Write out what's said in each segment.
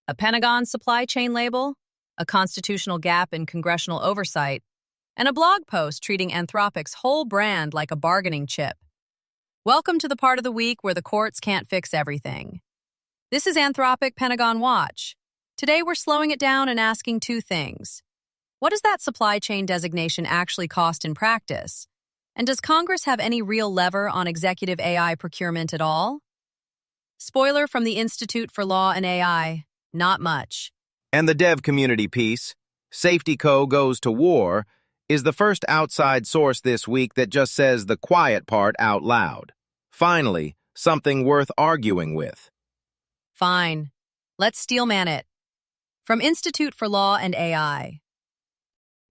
a Pentagon supply chain label, a constitutional gap in congressional oversight, and a blog post treating Anthropic's whole brand like a bargaining chip. Welcome to the part of the week where the courts can't fix everything. This is Anthropic Pentagon Watch. Today we're slowing it down and asking two things. What does that supply chain designation actually cost in practice? And does Congress have any real lever on executive AI procurement at all? Spoiler from the Institute for Law and AI, not much. And the dev community piece, SafetyCo goes to war, is the first outside source this week that just says the quiet part out loud. Finally, something worth arguing with. Fine. Let's steelman it. From Institute for Law and AI.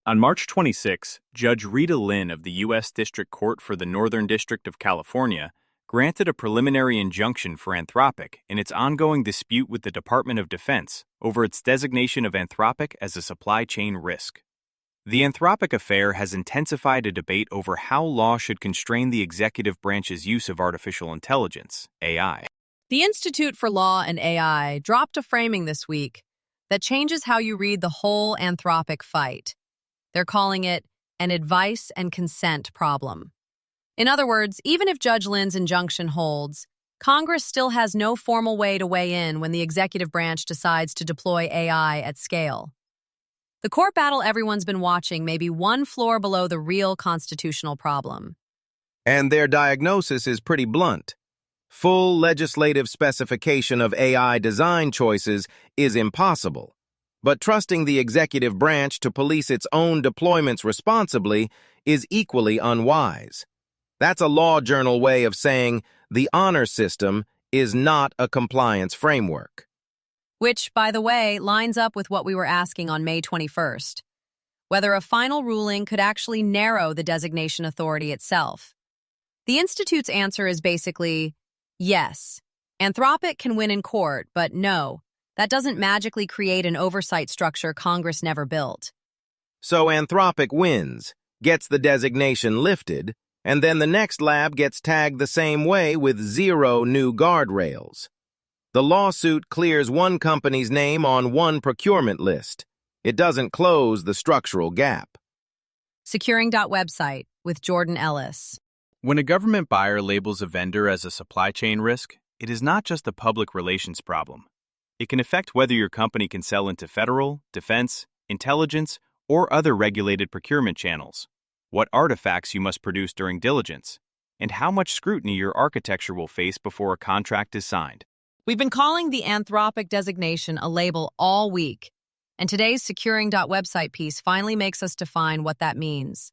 On March 26, Judge Rita Lynn of the U.S. District Court for the Northern District of California granted a preliminary injunction for Anthropic in its ongoing dispute with the Department of Defense over its designation of Anthropic as a supply chain risk. The Anthropic affair has intensified a debate over how law should constrain the executive branch's use of artificial intelligence, AI. The Institute for Law and AI dropped a framing this week that changes how you read the whole Anthropic fight. They're calling it an advice and consent problem. In other words, even if Judge Lynn's injunction holds, Congress still has no formal way to weigh in when the executive branch decides to deploy AI at scale. The court battle everyone's been watching may be one floor below the real constitutional problem. And their diagnosis is pretty blunt. Full legislative specification of AI design choices is impossible. But trusting the executive branch to police its own deployments responsibly is equally unwise. That's a law journal way of saying the honor system is not a compliance framework. Which, by the way, lines up with what we were asking on May 21st, whether a final ruling could actually narrow the designation authority itself. The Institute's answer is basically, yes, Anthropic can win in court, but no, that doesn't magically create an oversight structure Congress never built. So Anthropic wins, gets the designation lifted, and then the next lab gets tagged the same way with 0 new guardrails. The lawsuit clears one company's name on one procurement list. It doesn't close the structural gap. Securing.website with Jordan Ellis. When a government buyer labels a vendor as a supply chain risk, it is not just a public relations problem. It can affect whether your company can sell into federal, defense, intelligence, or other regulated procurement channels, what artifacts you must produce during diligence, and how much scrutiny your architecture will face before a contract is signed. We've been calling the Anthropic designation a label all week, and today's Securing.website piece finally makes us define what that means.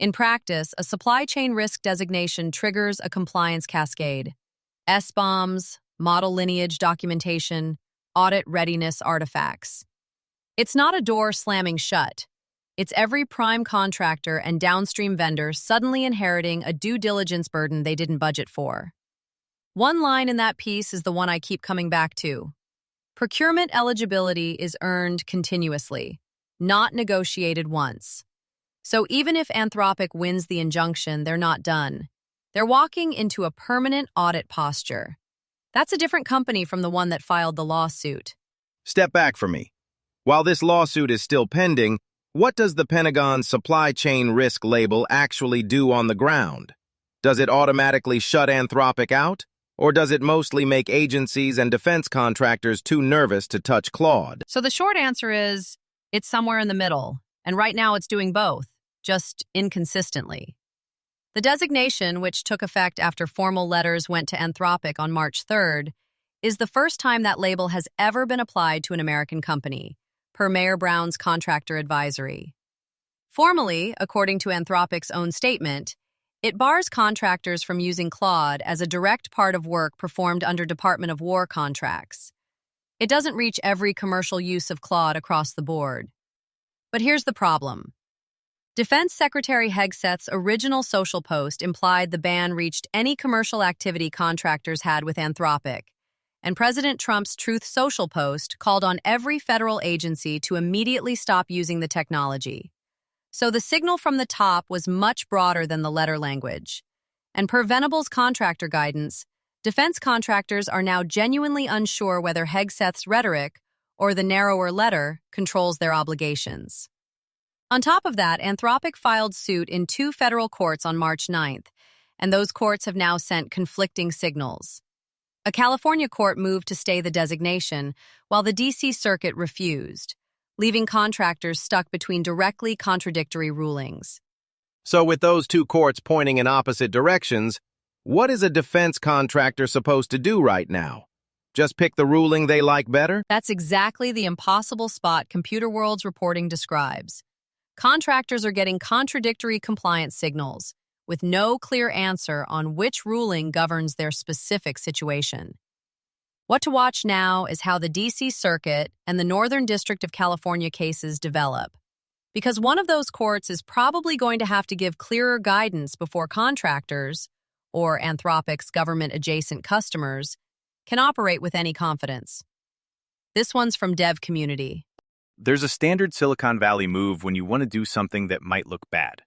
In practice, a supply chain risk designation triggers a compliance cascade. SBOMs, model lineage documentation, audit readiness artifacts. It's not a door slamming shut. It's every prime contractor and downstream vendor suddenly inheriting a due diligence burden they didn't budget for. One line in that piece is the one I keep coming back to. Procurement eligibility is earned continuously, not negotiated once. So even if Anthropic wins the injunction, they're not done. They're walking into a permanent audit posture. That's a different company from the one that filed the lawsuit. Step back for me. While this lawsuit is still pending, what does the Pentagon's supply chain risk label actually do on the ground? Does it automatically shut Anthropic out? Or does it mostly make agencies and defense contractors too nervous to touch Claude? So the short answer is, it's somewhere in the middle. And right now it's doing both, just inconsistently. The designation, which took effect after formal letters went to Anthropic on March 3rd, is the first time that label has ever been applied to an American company, per Mayor Brown's contractor advisory. Formally, according to Anthropic's own statement, it bars contractors from using Claude as a direct part of work performed under Department of War contracts. It doesn't reach every commercial use of Claude across the board. But here's the problem. Defense Secretary Hegset's original social post implied the ban reached any commercial activity contractors had with Anthropic, and President Trump's Truth Social post called on every federal agency to immediately stop using the technology. So the signal from the top was much broader than the letter language. And per Venable's contractor guidance, defense contractors are now genuinely unsure whether Hegset's rhetoric or the narrower letter, controls their obligations. On top of that, Anthropic filed suit in 2 federal courts on March 9th, and those courts have now sent conflicting signals. A California court moved to stay the designation, while the D.C. Circuit refused, leaving contractors stuck between directly contradictory rulings. So with those 2 courts pointing in opposite directions, what is a defense contractor supposed to do right now? Just pick the ruling they like better? That's exactly the impossible spot Computer World's reporting describes. Contractors are getting contradictory compliance signals, with no clear answer on which ruling governs their specific situation. What to watch now is how the D.C. Circuit and the Northern District of California cases develop, because one of those courts is probably going to have to give clearer guidance before contractors, or Anthropic's government-adjacent customers, can operate with any confidence. This one's from Dev Community. There's a standard Silicon Valley move when you want to do something that might look bad.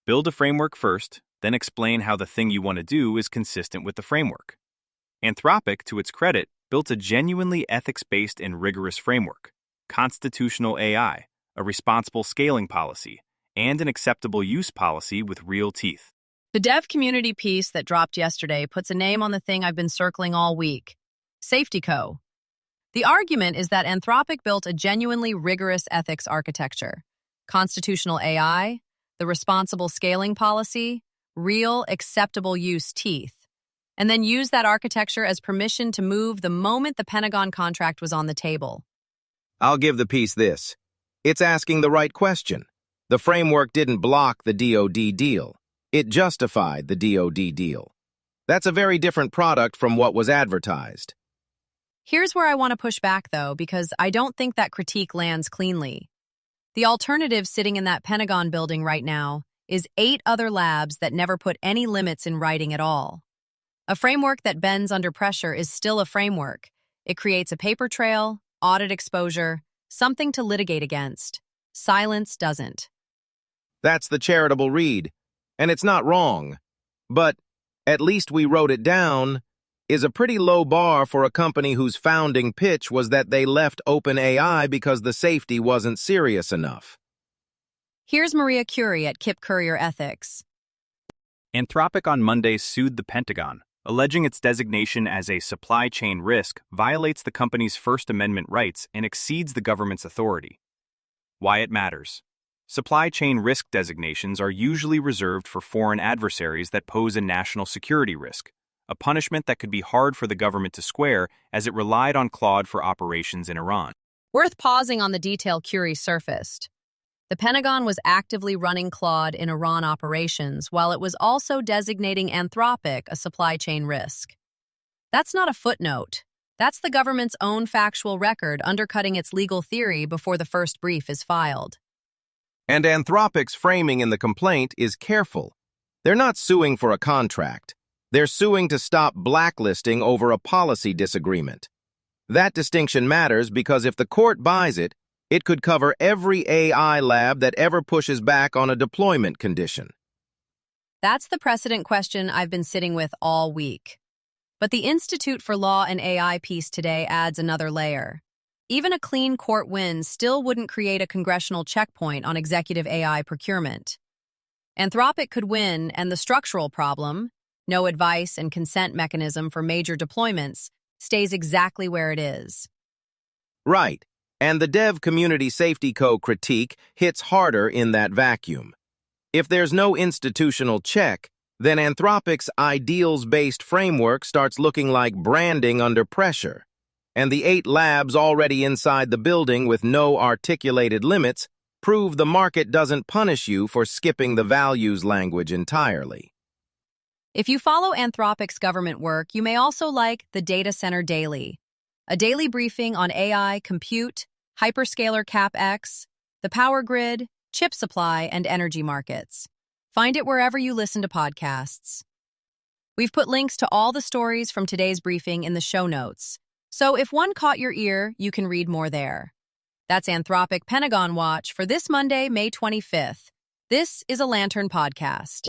Build a framework first, then explain how the thing you want to do is consistent with the framework. Anthropic, to its credit, built a genuinely ethics-based and rigorous framework, constitutional AI, a responsible scaling policy, and an acceptable use policy with real teeth. The Dev Community piece that dropped yesterday puts a name on the thing I've been circling all week: SafetyCo. The argument is that Anthropic built a genuinely rigorous ethics architecture, constitutional AI, the responsible scaling policy, real acceptable use teeth, and then used that architecture as permission to move the moment the Pentagon contract was on the table. I'll give the piece this. It's asking the right question. The framework didn't block the DoD deal. It justified the DoD deal. That's a very different product from what was advertised. Here's where I want to push back, though, because I don't think that critique lands cleanly. The alternative sitting in that Pentagon building right now is 8 other labs that never put any limits in writing at all. A framework that bends under pressure is still a framework. It creates a paper trail, audit exposure, something to litigate against. Silence doesn't. That's the charitable read, and it's not wrong. But at least we wrote it down is a pretty low bar for a company whose founding pitch was that they left OpenAI because the safety wasn't serious enough. Here's Maria Curie at Kip Courier Ethics. Anthropic on Monday sued the Pentagon, alleging its designation as a supply chain risk violates the company's First Amendment rights and exceeds the government's authority. Why it matters. Supply chain risk designations are usually reserved for foreign adversaries that pose a national security risk, a punishment that could be hard for the government to square as it relied on Claude for operations in Iran. Worth pausing on the detail Curie surfaced. The Pentagon was actively running Claude in Iran operations while it was also designating Anthropic a supply chain risk. That's not a footnote. That's the government's own factual record undercutting its legal theory before the first brief is filed. And Anthropic's framing in the complaint is careful. They're not suing for a contract. They're suing to stop blacklisting over a policy disagreement. That distinction matters because if the court buys it, it could cover every AI lab that ever pushes back on a deployment condition. That's the precedent question I've been sitting with all week. But the Institute for Law and AI piece today adds another layer. Even a clean court win still wouldn't create a congressional checkpoint on executive AI procurement. Anthropic could win, and the structural problem, no advice and consent mechanism for major deployments, stays exactly where it is. Right. And the Dev Community SafetyCo critique hits harder in that vacuum. If there's no institutional check, then Anthropic's ideals-based framework starts looking like branding under pressure. And the 8 labs already inside the building with no articulated limits prove the market doesn't punish you for skipping the values language entirely. If you follow Anthropic's government work, you may also like the Data Center Daily, a daily briefing on AI, compute, hyperscaler CapEx, the power grid, chip supply, and energy markets. Find it wherever you listen to podcasts. We've put links to all the stories from today's briefing in the show notes, so if one caught your ear, you can read more there. That's Anthropic Pentagon Watch for this Monday, May 25th. This is a Lantern podcast.